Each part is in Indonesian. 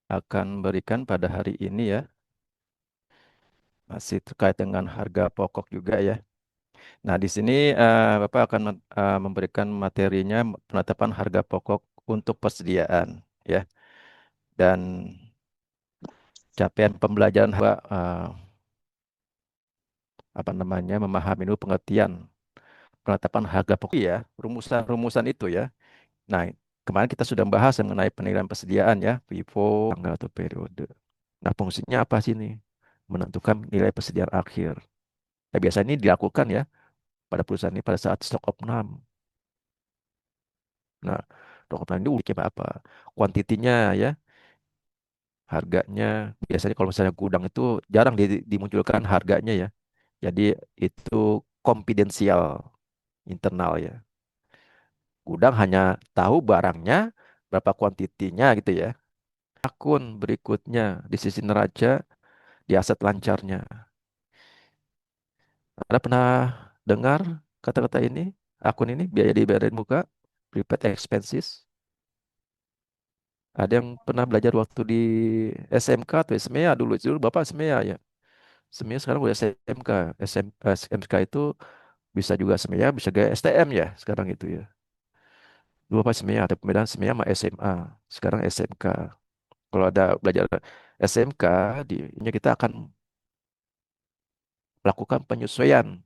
akan berikan pada hari ini ya, masih terkait dengan harga pokok juga ya. Nah, di sini Bapak akan memberikan materinya penetapan harga pokok untuk persediaan ya. Dan capaian pembelajaran Bapak apa namanya memahami dulu pengertian penetapan harga pokok ya, rumusan-rumusan itu ya. Nah, kemarin kita sudah membahas mengenai penilaian persediaan ya, FIFO, tanggal atau periode. Nah, fungsinya apa sih ini? Menentukan nilai persediaan akhir. Nah, biasanya ini dilakukan ya pada perusahaan ini pada saat stok opnam. Nah, stok opnam ini uniknya apa? Kuantitinya ya, harganya. Biasanya kalau misalnya gudang itu jarang dimunculkan harganya ya. Jadi itu konfidensial internal ya. Gudang hanya tahu barangnya, berapa kuantitinya gitu ya. Akun berikutnya di sisi neraca di aset lancarnya. Anda pernah dengar kata-kata ini? Akun ini biaya dibayarin muka, prepaid expenses. Ada yang pernah belajar waktu di SMK atau SMEA dulu? Dulu Bapak SMEA ya. SMEA sekarang udah SMK. SMK itu bisa juga SMEA, bisa juga STM ya sekarang itu ya. Dulu Bapak SMEA, ada perbedaan SMEA sama SMA. Sekarang SMK. Kalau ada belajar SMK, ini kita akan melakukan penyesuaian.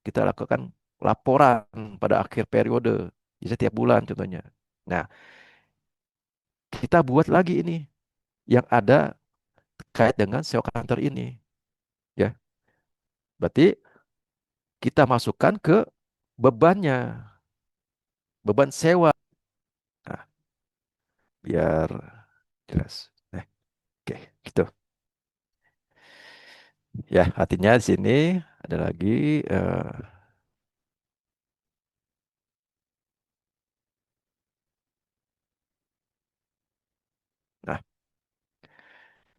Kita lakukan laporan pada akhir periode, bisa tiap bulan contohnya. Nah, kita buat lagi ini yang ada terkait dengan SEO kantor ini, ya. Berarti kita masukkan ke bebannya, beban sewa. Nah, biar jelas. Oke, gitu. Ya, artinya di sini ada lagi. eh, nah,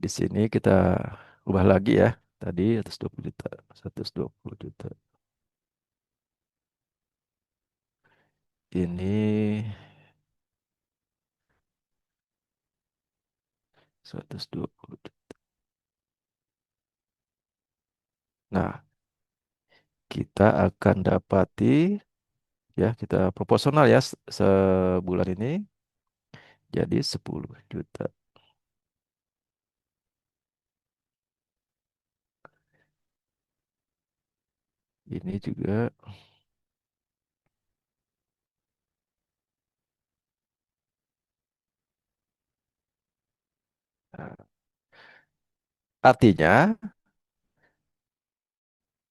di sini kita ubah lagi ya. Tadi 120 juta, 120 juta. Ini 120 juta. Nah, kita akan dapati ya, kita proporsional ya sebulan ini jadi 10 juta. Ini juga nah, artinya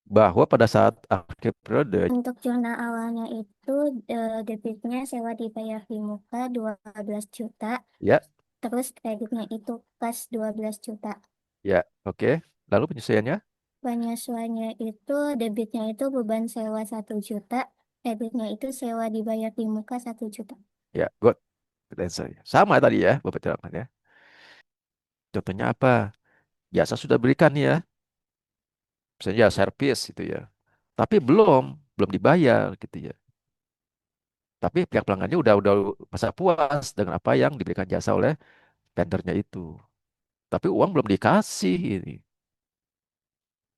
bahwa pada saat akhir periode Untuk zona awalnya itu debitnya sewa dibayar di muka 12 juta, ya, terus kreditnya itu kas 12 juta. ya, oke. Lalu penyesuaiannya Penyesuaiannya itu debitnya itu beban sewa 1 juta, kreditnya itu sewa dibayar di muka 1 juta. ya, good. Good answer. Sama tadi ya, Bapak terangkan ya. Contohnya apa? Jasa sudah berikan nih ya, misalnya ya servis gitu ya. Tapi belum dibayar gitu ya. Tapi pihak pelanggannya udah masa puas dengan apa yang diberikan jasa oleh tendernya itu. Tapi uang belum dikasih ini.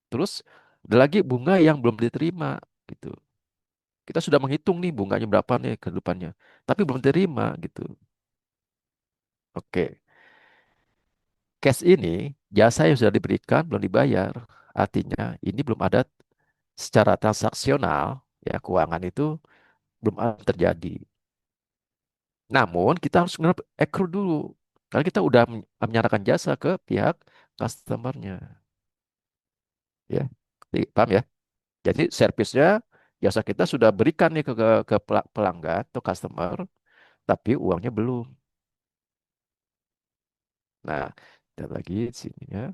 Terus ada lagi bunga yang belum diterima gitu. Kita sudah menghitung nih bunganya berapa nih ke depannya. Tapi belum terima gitu. Oke. Cash ini jasa yang sudah diberikan belum dibayar. Artinya ini belum ada secara transaksional ya keuangan itu belum ada terjadi. Namun kita harus accrue dulu. Karena kita udah menyerahkan jasa ke pihak customernya. Ya, paham ya? Jadi servisnya jasa kita sudah berikan nih ke pelanggan atau customer, tapi uangnya belum. Nah, kita lagi di sini ya.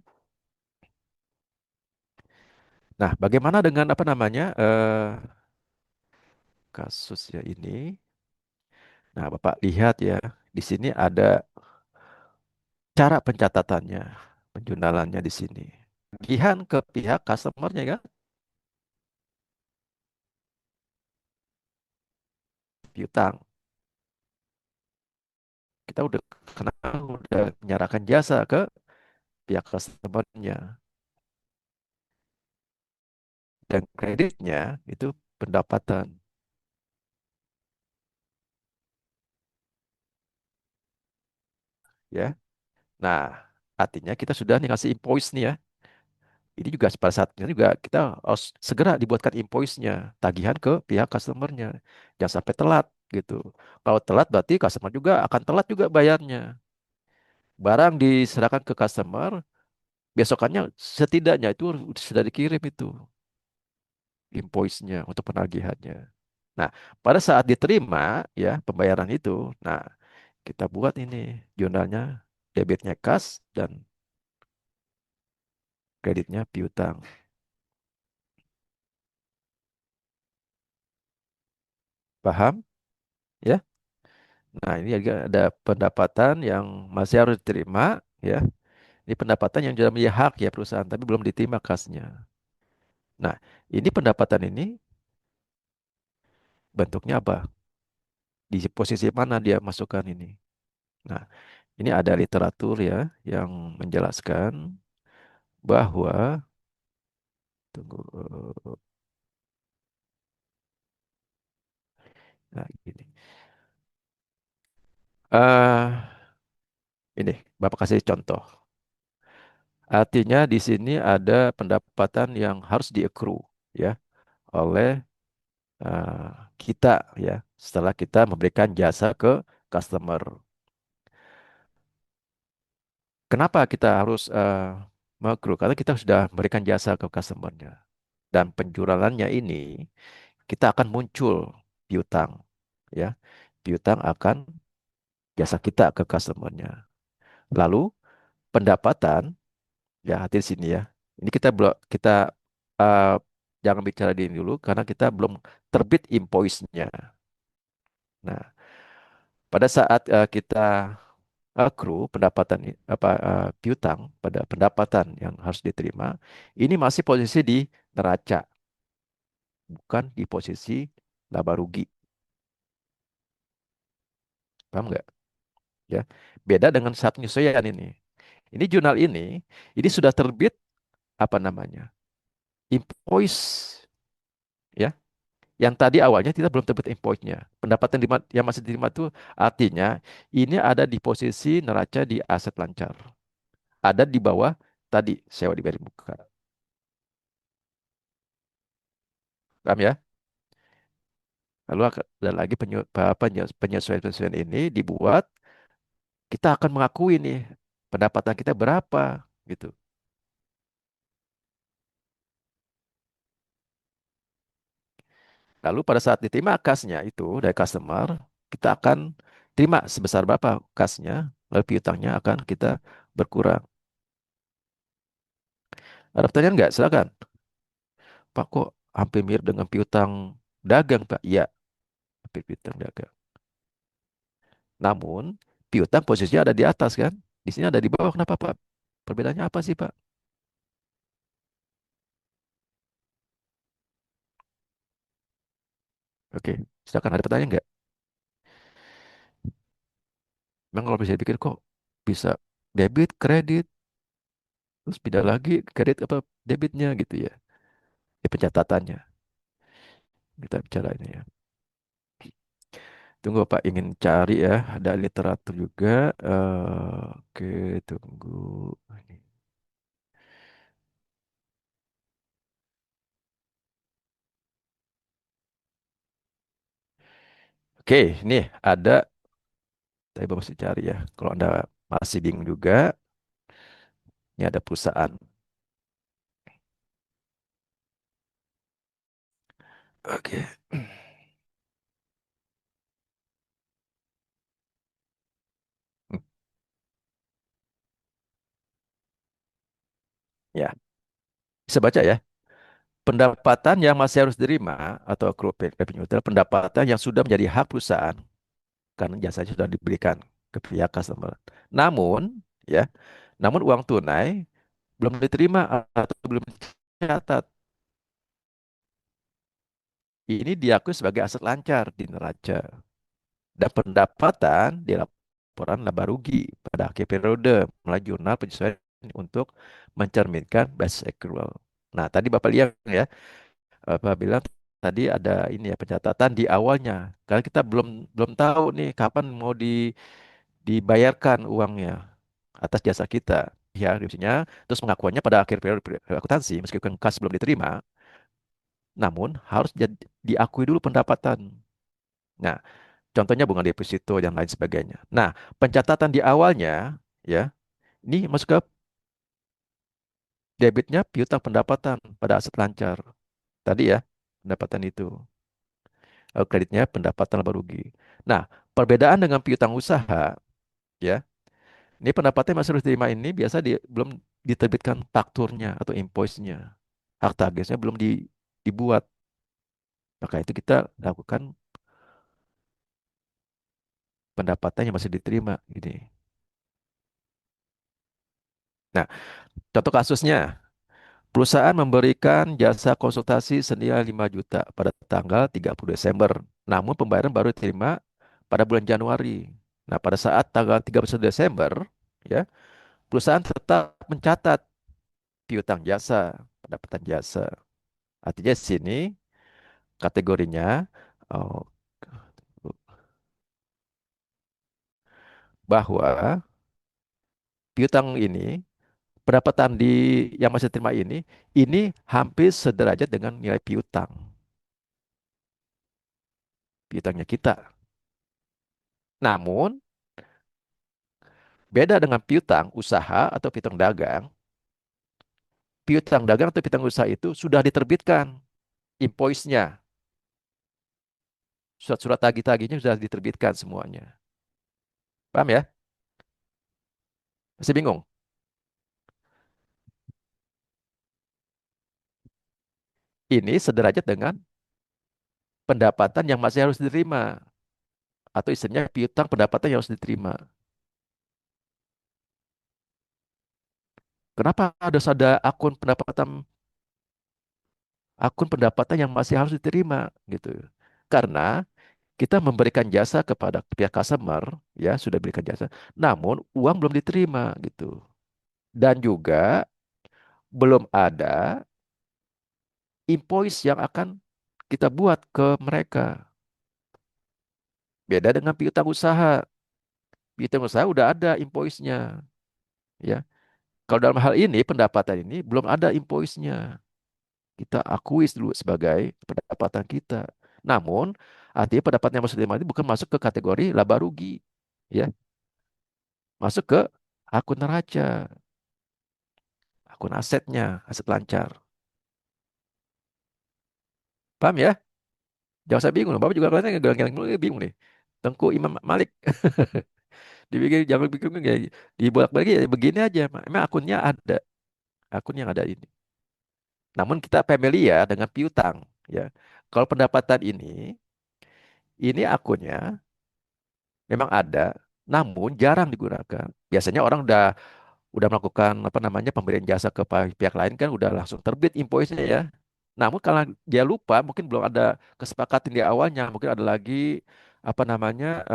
Nah, bagaimana dengan apa namanya kasusnya ini? Nah, Bapak lihat ya, di sini ada cara pencatatannya, penjurnalannya di sini. Tagihan ke pihak customernya kan, piutang. kita udah kenal, udah menyerahkan jasa ke pihak customernya. Dan kreditnya itu pendapatan, ya. Nah, artinya kita sudah nih ngasih invoice nih ya. Ini juga pada saatnya juga kita harus segera dibuatkan invoice-nya, tagihan ke pihak customernya. Jangan sampai telat gitu. Kalau telat berarti customer juga akan telat juga bayarnya. Barang diserahkan ke customer, besokannya setidaknya itu sudah dikirim itu invoice-nya untuk penagihannya. Nah, pada saat diterima ya pembayaran itu, nah kita buat ini jurnalnya, debitnya kas dan kreditnya piutang. Paham? Ya. Nah, ini juga ada pendapatan yang masih harus diterima ya. Ini pendapatan yang sudah menjadi hak ya perusahaan tapi belum diterima kasnya. Nah, ini pendapatan ini bentuknya apa? Di posisi mana dia masukkan ini? Nah, ini ada literatur ya yang menjelaskan bahwa tunggu nah gini. Ini Bapak kasih contoh. Artinya di sini ada pendapatan yang harus di-accrue ya oleh eh, kita ya setelah kita memberikan jasa ke customer. Kenapa kita harus mengaccrue? Karena kita sudah memberikan jasa ke customernya dan penjualannya ini kita akan muncul piutang ya. Piutang akan jasa kita ke customernya. Lalu pendapatan ya hati di sini ya. Ini kita belum kita eh, jangan bicara di ini dulu karena kita belum terbit invoice-nya. Nah, pada saat kita accrue pendapatan piutang pada pendapatan yang harus diterima, ini masih posisi di neraca, bukan di posisi laba rugi. Paham nggak? Ya, beda dengan saat penyesuaian ini. Ini jurnal ini sudah terbit apa namanya? Invoice, ya. Yang tadi awalnya kita belum terbit invoice-nya. Pendapatan yang masih diterima itu artinya ini ada di posisi neraca di aset lancar. Ada di bawah tadi sewa dibayar muka. Paham ya? Lalu ada lagi penyesuaian-penyesuaian ini dibuat, kita akan mengakui nih pendapatan kita berapa gitu. Lalu pada saat diterima kasnya itu dari customer, kita akan terima sebesar berapa kasnya, lalu piutangnya akan kita berkurang. Ada pertanyaan nggak? Silakan. Pak kok hampir mirip dengan piutang dagang, Pak? Iya, hampir piutang dagang. Namun, piutang posisinya ada di atas kan? Di sini ada di bawah. Kenapa, Pak? Perbedaannya apa sih, Pak? Oke, silakan ada pertanyaan nggak? Memang kalau bisa dipikir kok bisa debit, kredit, terus pindah lagi kredit apa debitnya gitu ya. Di pencatatannya. Kita bicara ini ya. Tunggu Pak, ingin cari ya. Ada literatur juga. Oke, tunggu. Ini. Oke, nih ada. Saya masih cari ya. Kalau Anda masih bingung juga, ini ada perusahaan. Oke. Ya, bisa baca ya. Pendapatan yang masih harus diterima atau accrued revenue adalah pendapatan yang sudah menjadi hak perusahaan karena jasanya sudah diberikan ke pihak customer. Namun, ya, namun uang tunai belum diterima atau belum dicatat. Ini diakui sebagai aset lancar di neraca. Dan pendapatan dilaporkan laporan laba rugi pada akhir periode melalui jurnal penyesuaian untuk mencerminkan basis accrual. Nah, tadi Bapak lihat ya, Bapak bilang tadi ada ini ya pencatatan di awalnya. Karena kita belum belum tahu nih kapan mau dibayarkan uangnya atas jasa kita. Ya, maksudnya terus pengakuannya pada akhir periode akuntansi meskipun kas belum diterima, namun harus diakui dulu pendapatan. Nah, contohnya bunga deposito dan lain sebagainya. Nah, pencatatan di awalnya ya, ini masuk ke debitnya piutang pendapatan pada aset lancar. Tadi ya, pendapatan itu. Kreditnya pendapatan laba rugi. Nah, perbedaan dengan piutang usaha ya, ini pendapatnya masih harus diterima ini biasa belum diterbitkan fakturnya atau invoice-nya. Hak tagihnya belum dibuat. Maka itu kita lakukan pendapatan yang masih diterima. Gini. Nah, contoh kasusnya, perusahaan memberikan jasa konsultasi senilai 5 juta pada tanggal 30 Desember. Namun pembayaran baru diterima pada bulan Januari. Nah, pada saat tanggal 31 Desember, ya, perusahaan tetap mencatat piutang jasa, pendapatan jasa. Artinya di sini kategorinya oh, bahwa piutang ini, pendapatan yang masih terima ini hampir sederajat dengan nilai piutangnya kita. Namun, beda dengan piutang usaha atau piutang dagang, piutang dagang atau piutang usaha itu sudah diterbitkan invoice-nya, surat-surat tagih-tagihnya sudah diterbitkan semuanya. Paham ya? Masih bingung? Ini sederajat dengan pendapatan yang masih harus diterima atau istilahnya piutang pendapatan yang harus diterima. Kenapa harus ada akun pendapatan yang masih harus diterima gitu? Karena kita memberikan jasa kepada pihak customer, ya sudah berikan jasa, namun uang belum diterima gitu. Dan juga belum ada invoice yang akan kita buat ke mereka. Beda dengan piutang usaha. Piutang usaha udah ada invoice-nya, ya. Kalau dalam hal ini pendapatan ini belum ada invoice-nya. Kita akui dulu sebagai pendapatan kita. Namun, artinya pendapatan yang masuk diterima ini bukan masuk ke kategori laba rugi, ya. Masuk ke akun neraca, akun asetnya, aset lancar. Paham ya? Jangan saya bingung. Bapak juga kelihatannya geleng-geleng bingung nih. Tengku Imam Malik. Dibikin jangan bikin kayak dibolak-balik ya begini aja. Emang akunnya ada, akun yang ada ini. Namun kita familiar dengan piutang, ya. Kalau pendapatan ini akunnya memang ada, namun jarang digunakan. Biasanya orang udah melakukan apa namanya pemberian jasa ke pihak lain kan udah langsung terbit invoice-nya ya. Namun karena dia lupa, mungkin belum ada kesepakatan di awalnya, mungkin ada lagi apa namanya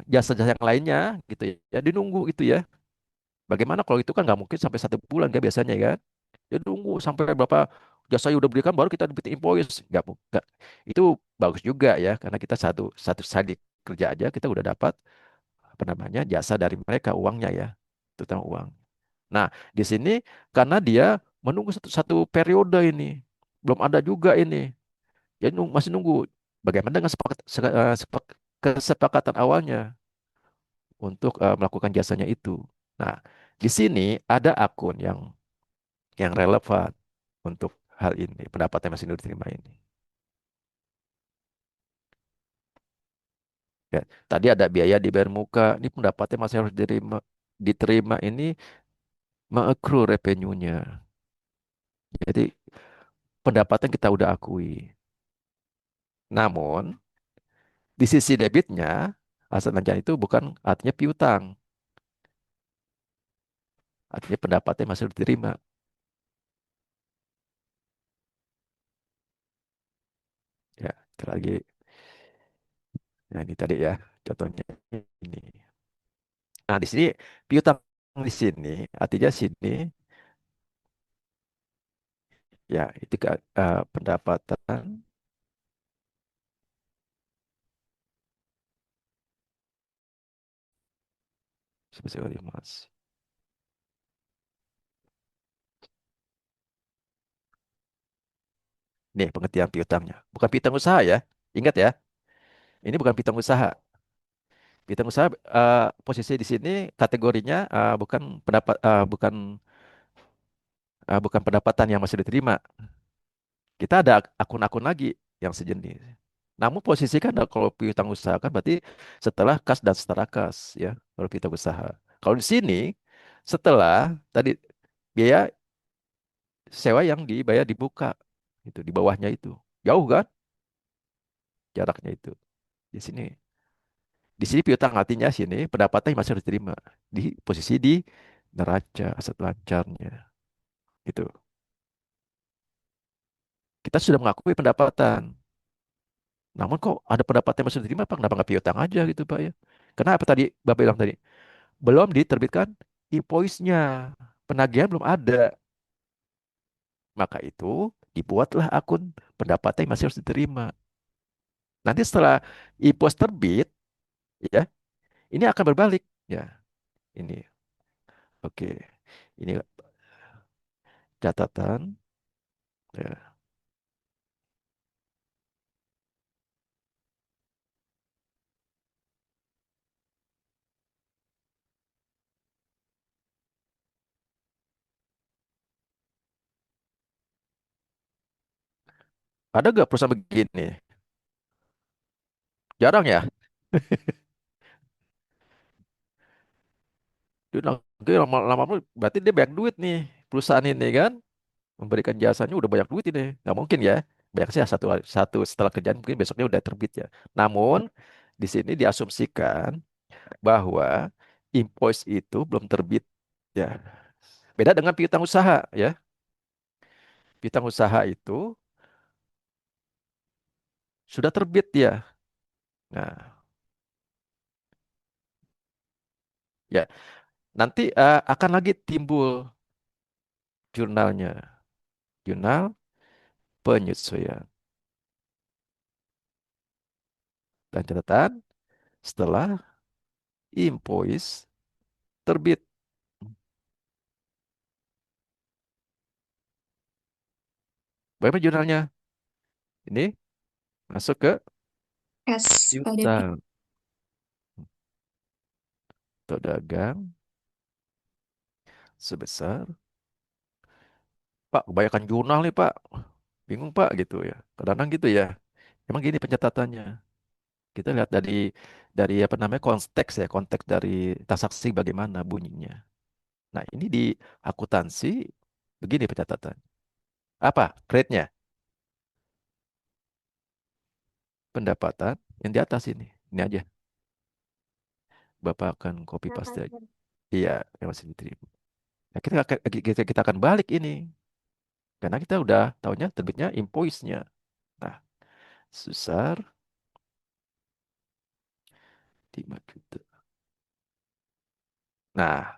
jasa-jasa yang lainnya gitu ya. Ya dinunggu itu ya. Bagaimana kalau itu kan nggak mungkin sampai 1 bulan kan biasanya kan? Dia nunggu sampai berapa jasa yang udah berikan baru kita dapat invoice. Nggak. Itu bagus juga ya karena kita satu satu kali kerja aja kita udah dapat apa namanya jasa dari mereka uangnya ya, terutama uang. Nah di sini karena dia menunggu satu periode ini belum ada juga ini, jadi masih nunggu. Bagaimana dengan kesepakatan awalnya untuk melakukan jasanya itu. Nah di sini ada akun yang relevan untuk hal ini, pendapatan yang masih diterima ini. Ya, tadi ada biaya dibayar muka, ini pendapatnya masih harus diterima ini mengaccrue revenue-nya. Jadi pendapatan kita udah akui. Namun di sisi debitnya, aset lancar itu bukan artinya piutang, artinya pendapatnya masih harus diterima. Ya, itu lagi. Nah, ini tadi ya contohnya ini. Nah, di sini piutang di sini artinya sini ya itu pendapatan sebesar Mas. Nih pengertian piutangnya. Bukan piutang usaha ya. Ingat ya, ini bukan piutang usaha. Piutang usaha posisi di sini kategorinya bukan pendapatan yang masih diterima. Kita ada akun-akun lagi yang sejenis. Namun posisi kan kalau piutang usaha kan berarti setelah kas dan setara kas ya, kalau piutang usaha. Kalau di sini setelah tadi biaya sewa yang dibayar dibuka itu di bawahnya itu. Jauh kan jaraknya itu. Di sini. Di sini piutang artinya sini pendapatan yang masih harus diterima di posisi di neraca aset lancarnya gitu. Kita sudah mengakui pendapatan. Namun kok ada pendapatan yang masih diterima Pak? Kenapa nggak piutang aja gitu Pak ya? Kenapa tadi Bapak bilang tadi? Belum diterbitkan invoice-nya. Penagihan belum ada. Maka itu dibuatlah akun pendapatan yang masih harus diterima. Nanti setelah invoice terbit, ya, ini akan berbalik. Ya, ini. Oke. Ini catatan. Ya. Ada nggak perusahaan begini? Jarang ya. Dia nanti lama-lama berarti dia banyak duit nih perusahaan ini kan memberikan jasanya udah banyak duit ini nggak mungkin ya banyak sih satu satu setelah kerjaan mungkin besoknya udah terbit ya. Namun di sini diasumsikan bahwa invoice itu belum terbit ya. Beda dengan piutang usaha ya. Piutang usaha itu sudah terbit ya. Nah, ya nanti akan lagi timbul jurnalnya, jurnal penyesuaian dan catatan setelah invoice terbit. Bagaimana jurnalnya? Ini masuk ke SLDP. piutang atau dagang sebesar, Pak, kebanyakan jurnal nih Pak, bingung Pak gitu ya. Kadang-kadang gitu ya. Emang gini pencatatannya. Kita lihat dari apa namanya konteks ya, konteks dari transaksi bagaimana bunyinya. Nah, ini di akuntansi begini pencatatan. Apa? Grade-nya? Pendapatan yang di atas ini. Ini aja. Bapak akan copy paste aja. Iya, yang masih diterima. Nah, kita akan balik ini. Karena kita udah tahunya terbitnya invoice-nya. Nah, sebesar 5 juta. Nah,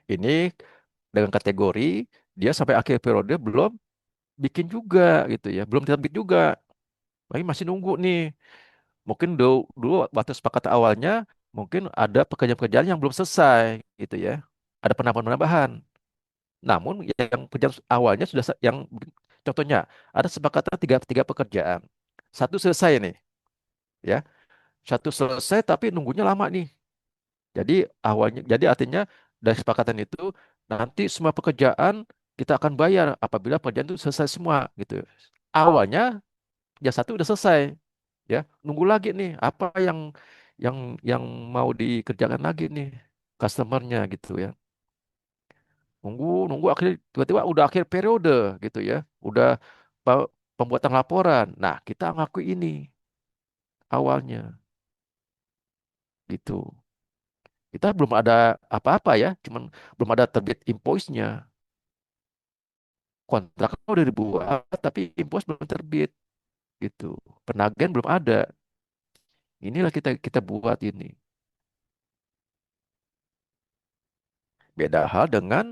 ini dengan kategori dia sampai akhir periode belum bikin juga gitu ya, belum terbit juga. Lagi masih nunggu nih. Mungkin dulu waktu sepakat awalnya mungkin ada pekerjaan-pekerjaan yang belum selesai gitu ya. Ada penambahan-penambahan. Namun yang pekerjaan awalnya sudah contohnya ada sepakatan tiga pekerjaan. Satu selesai nih ya. Satu selesai tapi nunggunya lama nih. Jadi artinya dari kesepakatan itu nanti semua pekerjaan kita akan bayar apabila pekerjaan itu selesai semua gitu. Awalnya jasa satu udah selesai ya, nunggu lagi nih apa yang yang mau dikerjakan lagi nih customernya gitu ya. Nunggu nunggu akhirnya tiba-tiba udah akhir periode gitu ya. Udah pembuatan laporan. Nah, kita ngaku ini awalnya gitu. Kita belum ada apa-apa ya, cuman belum ada terbit invoice-nya. Kontrak udah dibuat, tapi invoice belum terbit gitu. Penagihan belum ada. Inilah kita buat ini. Beda hal dengan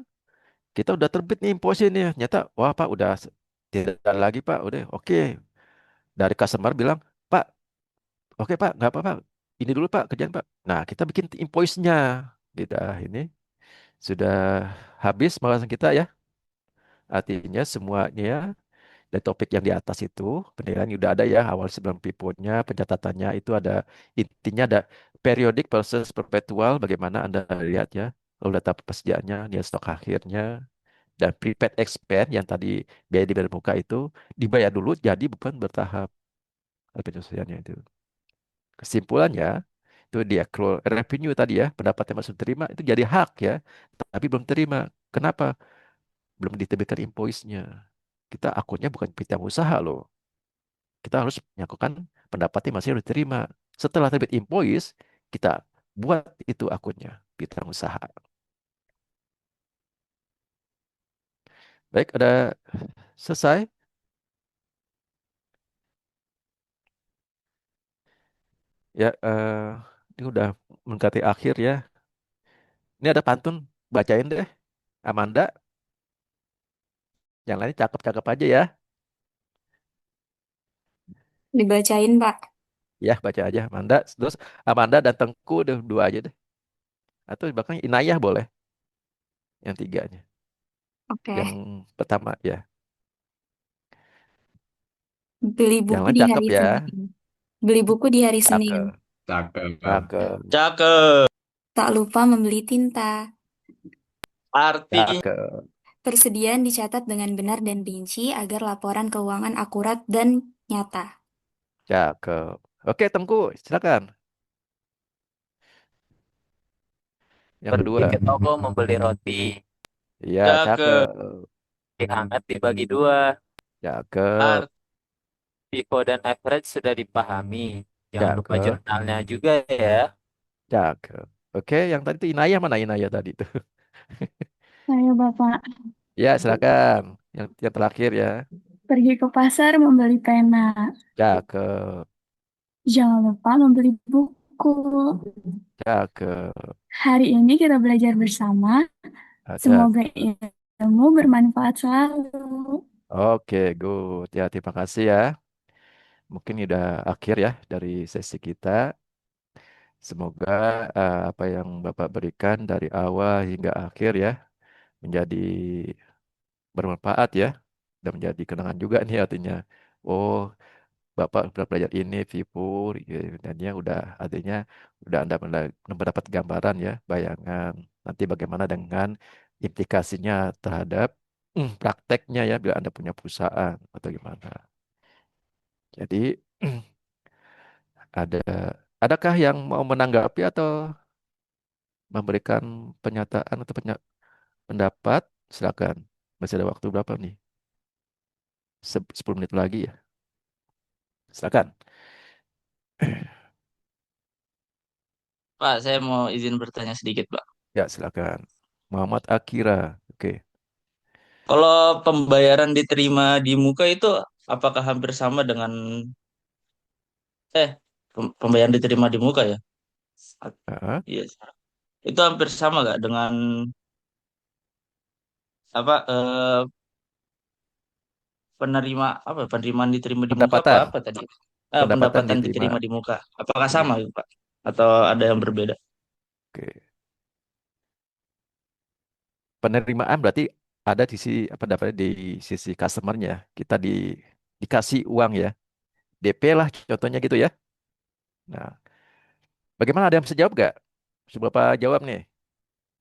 kita udah terbit nih invoice ini. Nyata, wah Pak udah tidak ada lagi Pak, udah oke. Dari customer bilang, Pak, oke Pak, nggak apa-apa. Ini dulu Pak, kerjaan Pak. Nah, kita bikin invoice-nya. Ini sudah habis pembahasan kita ya. Artinya semuanya dari topik yang di atas itu penilaian udah ada ya awal sebelum pivotnya pencatatannya itu ada intinya ada periodic versus perpetual bagaimana Anda lihat ya lalu data persediaannya nilai stok akhirnya dan prepaid expand yang tadi biaya di muka itu dibayar dulu jadi bukan bertahap penyelesaiannya itu kesimpulannya itu di accrual revenue tadi ya pendapatan yang masuk terima itu jadi hak ya tapi belum terima kenapa belum diterbitkan invoice-nya kita akunnya bukan piutang usaha loh kita harus menyangkutkan pendapatnya masih harus diterima. Setelah terbit invoice, kita buat itu akunnya, piutang usaha. Baik, ada selesai. Ya, ini udah mendekati akhir ya. Ini ada pantun, bacain deh. Amanda, yang lain cakep-cakep aja ya. Dibacain, Pak. Ya, baca aja Amanda. Terus Amanda dan Tengku deh, dua aja deh. Atau bahkan Inayah boleh, yang tiganya. Oke. Yang pertama ya. Beli Yang buku lain di cakep hari ya. Senin. Beli buku di hari Senin. Cakep. Cakep. Cakep. Cakep. Tak lupa membeli tinta. Artinya Cakep. Persediaan dicatat dengan benar dan rinci agar laporan keuangan akurat dan nyata. Cakep. Oke, Tengku, silakan. Yang Pergi kedua. ke toko membeli roti. Iya, cakep. cakep. Dihangat dibagi dua. Cakep. Art, FIFO, dan average sudah dipahami. Jangan lupa Cakep. jurnalnya juga ya. Cakep. Oke, yang tadi itu Inayah mana Inayah tadi itu? Saya Bapak Ya, silakan. Yang terakhir ya. pergi ke pasar membeli pena. Cakep. Jangan lupa membeli buku. Cakep. Hari ini kita belajar bersama. Ada. Semoga ilmu bermanfaat selalu. Oke, good. Ya, terima kasih ya. Mungkin ini udah akhir ya dari sesi kita. Semoga apa yang Bapak berikan dari awal hingga akhir ya menjadi bermanfaat ya dan menjadi kenangan juga nih artinya. Oh, Bapak sudah belajar ini, Vipur, ya, dan ya udah artinya udah Anda mendapat gambaran ya, bayangan nanti bagaimana dengan implikasinya terhadap prakteknya ya bila Anda punya perusahaan atau gimana. Jadi ada adakah yang mau menanggapi atau memberikan pernyataan atau pendapat? Silakan. Masih ada waktu berapa nih? 10 menit lagi ya. Silakan. Pak, saya mau izin bertanya sedikit, Pak. Ya, silakan. Muhammad Akira. Oke. Kalau pembayaran diterima di muka itu apakah hampir sama dengan eh pembayaran diterima di muka ya? Ah, Iya. Itu hampir sama nggak dengan apa penerimaan diterima di muka apa pendapatan. apa tadi? Pendapatan Pendapatan diterima. diterima di muka. Apakah Iya. sama, Pak? Atau ada yang berbeda? Oke. Penerimaan berarti ada di sisi apa dapatnya di sisi customernya. Kita dikasih uang ya. DP lah contohnya gitu ya. Nah, bagaimana ada yang bisa jawab gak? Coba Pak jawab nih.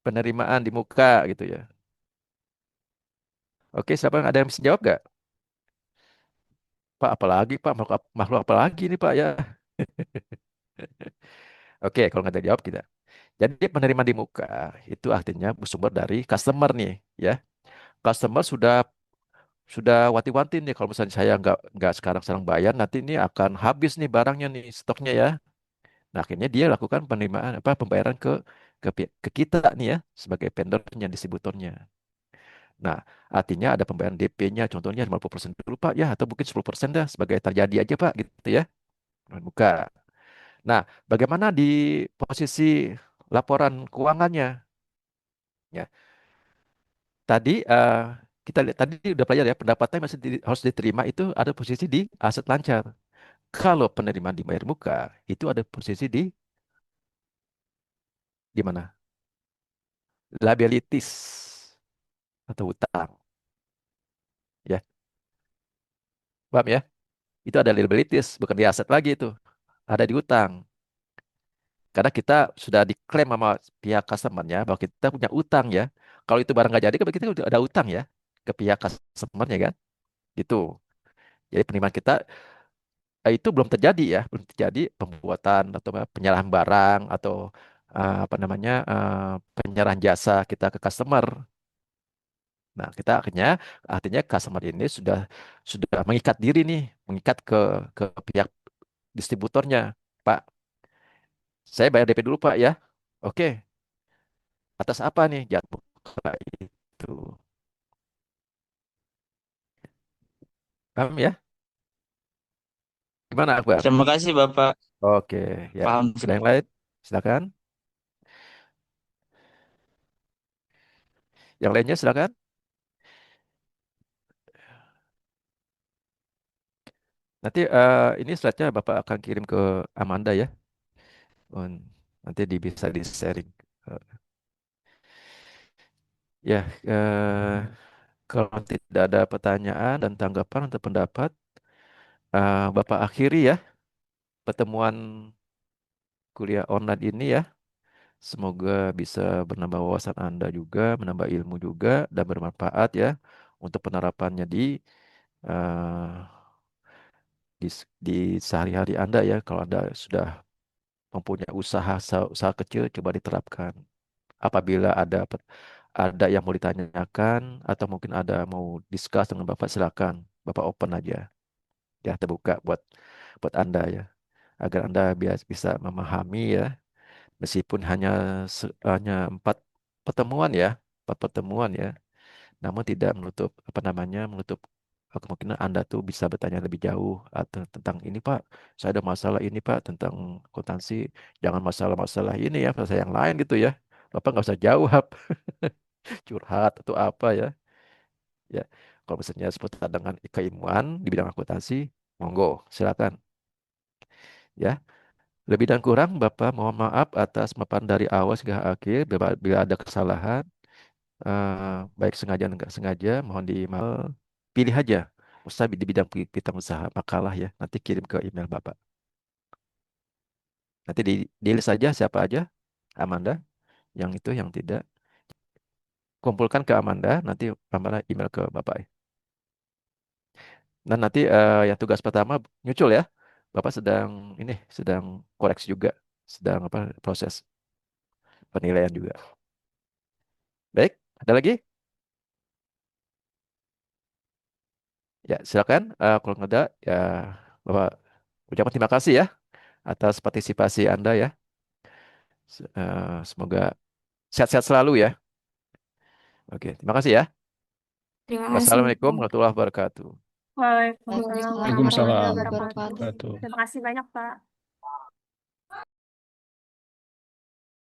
Penerimaan di muka gitu ya. Oke, siapa yang ada yang bisa jawab gak? Pak, apalagi Pak? Makhluk apa lagi nih Pak ya? Oke, kalau nggak ada jawab kita. Jadi penerimaan di muka itu artinya bersumber dari customer nih ya. Customer sudah wanti-wanti nih kalau misalnya saya nggak sekarang bayar nanti ini akan habis nih barangnya nih stoknya ya. Nah akhirnya dia lakukan penerimaan apa pembayaran ke kita nih ya sebagai vendornya distributornya. Nah artinya ada pembayaran DP-nya contohnya 50% dulu Pak ya atau mungkin 10% dah sebagai terjadi aja Pak gitu ya. Buka. Nah, bagaimana di posisi laporan keuangannya? Ya, tadi kita lihat tadi udah belajar ya, pendapatan yang harus diterima itu ada posisi di aset lancar. Kalau penerimaan dibayar muka, itu ada posisi di mana? Liabilities atau utang. Ya, paham ya? Itu ada liabilities, bukan di aset lagi itu. Ada di utang. Karena kita sudah diklaim sama pihak customer-nya bahwa kita punya utang ya. Kalau itu barang nggak jadi, kan kita udah ada utang ya ke pihak customer-nya kan. Gitu. Jadi penerimaan kita itu belum terjadi ya, belum terjadi pembuatan atau penyerahan barang atau apa namanya penyerahan jasa kita ke customer. Nah, kita artinya customer ini sudah mengikat diri nih, mengikat ke pihak distributornya. Pak, saya bayar DP dulu Pak ya. Oke, atas apa nih jatuh itu? Paham ya? Gimana Akbar? Terima kasih Bapak. Oke, ya. Paham. Sudah yang lain? Silakan. Yang lainnya silakan. Nanti ini slide-nya Bapak akan kirim ke Amanda ya. Nanti bisa di-sharing. Eh, ya, kalau tidak ada pertanyaan dan tanggapan atau pendapat, Bapak akhiri ya pertemuan kuliah online ini ya. Semoga bisa menambah wawasan Anda juga, menambah ilmu juga, dan bermanfaat ya untuk penerapannya eh, di sehari-hari Anda ya. Kalau Anda sudah mempunyai usaha kecil, coba diterapkan. Apabila ada yang mau ditanyakan atau mungkin ada mau discuss dengan Bapak, silakan. Bapak open aja, ya terbuka buat Anda ya, agar Anda bisa memahami ya. Meskipun hanya 4 pertemuan ya, 4 pertemuan ya, namun tidak menutup kemungkinan Anda tuh bisa bertanya lebih jauh atau tentang ini Pak, saya ada masalah ini Pak tentang akuntansi, jangan masalah-masalah ini ya, masalah yang lain gitu ya. Bapak nggak usah jawab, curhat atau apa ya. Ya, kalau misalnya seputar dengan keilmuan di bidang akuntansi, monggo, silakan. Ya, lebih dan kurang Bapak mohon maaf atas paparan dari awal hingga akhir. Bila ada kesalahan, baik sengaja dan nggak sengaja, mohon dimaaf. Pilih aja. Usah di bidang bidang usaha makalah ya. Nanti kirim ke email Bapak. Nanti di list aja siapa aja. Amanda, yang itu, yang tidak. Kumpulkan ke Amanda, nanti Amanda email ke Bapak. Dan nanti yang tugas pertama nyucul ya. Bapak sedang koreksi juga, sedang apa proses penilaian juga. Baik, ada lagi? Ya, silakan. Kalau nggak ada, ya Bapak ucapkan terima kasih ya atas partisipasi Anda ya. Semoga sehat-sehat selalu ya. Oke, terima kasih ya. Terima kasih. Wassalamualaikum warahmatullahi wabarakatuh. Waalaikumsalam warahmatullahi Waalaikumsalam wabarakatuh. warahmatullahi wabarakatuh. Terima kasih banyak, Pak.